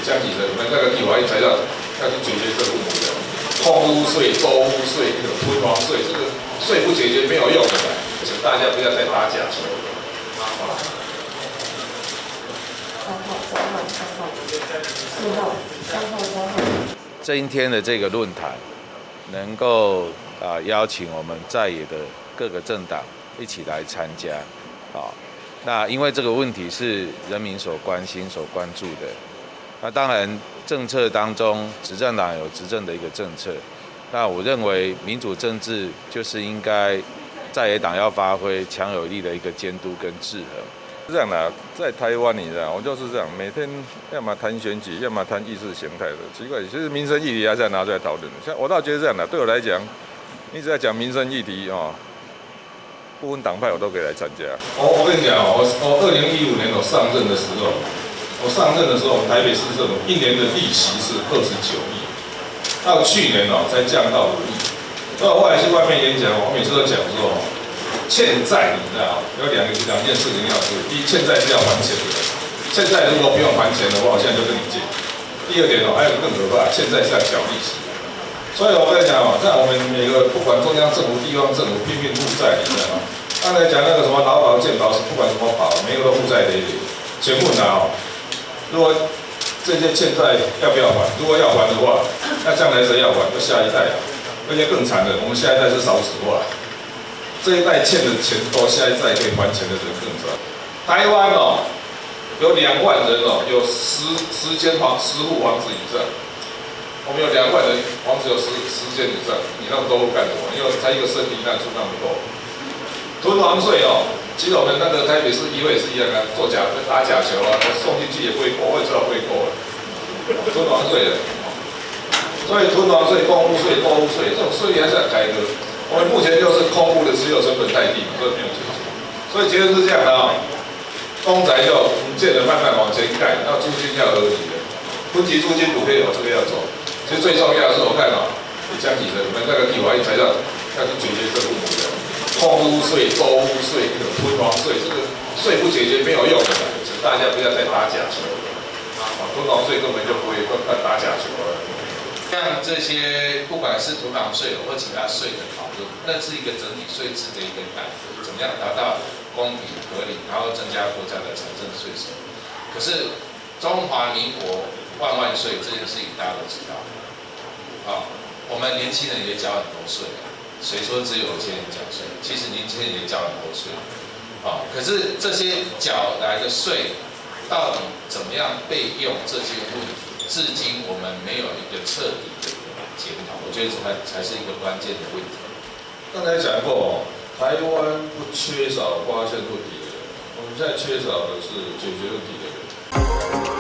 江启臣，我们那个立法院才要去解决这个问题的。空屋税、多屋税、囤房税，这个税不解决没有用的，请大家不要再打假球。这一天的这个论坛，能够邀请我们在野的各个政党一起来参加，那因为这个问题是人民所关心、所关注的。那当然，政策当中，执政党有执政的一个政策。那我认为民主政治就是应该在野党要发挥强有力的一个监督跟制衡。是这样的，在台湾你知道，我就是这样，每天要么谈选举，要么谈意识形态的，奇怪，其实民生议题还是要拿出来讨论。像我倒觉得这样的，对我来讲，一直在讲民生议题不分党派我都可以来参加。我跟你讲我2015年我上任的时候，台北市政府1年的利息是29亿，到去年才降到5亿。那我后来去外面演讲，我每次都讲说，欠债你知道有两件事情要注意。第一，欠债是要还钱的，欠债如果不用还钱的话，我现在就跟你借。第二点还有更可怕，欠债是要缴利息。所以我跟你讲在我们每个不管中央政府、地方政府拼命负债，你知道吗？刚才讲那个什么劳保、健保是不管怎么保，每个都负债累累。请问如果这些欠债要不要还？如果要还的话，那将来谁要还？就下一代而且更惨的，我们下一代是少子化，这一代欠的钱多，下一代可以还钱的人更少。台湾有2万人有10户房子以上。我们有2万人，房子有10间以上，你那么多户干什么？因为才一个身体，那出那么多。囤房税其实我们那个台北市议会也是一样做打假球送进去也不会过，我也知道不会过了。囤房税的，所以囤房税、公屋税、多屋税这种税率还是要改革。我们目前就是空屋的持有成本太低，所以没有解决。所以结论是这样的公宅就建的慢慢往前盖，那租金要合理的，分级租金补贴这个要做。其实最重要的是，我看江启臣，我们那个立法院才要去解决这个问题的。空屋税、多屋税、囤房税，这个税不解决没有用的，请大家不要再打假球。囤房税根本就不会打假球了。像这些不管是土港税或其他税的讨论，那是一个整体税制的一个改革，怎么样达到公平合理，然后增加国家的财政税收。可是中华民国万万岁这件事情大家都知道。我们年轻人也缴很多税，谁说只有有钱人缴税？其实年轻人也缴很多税，可是这些缴来的税到底怎么样备用？这些问题，至今我们没有一个彻底的检讨，我觉得这才是一个关键的问题。刚才讲过台湾不缺少发现问题的人，我们现在缺少的是解决问题的人。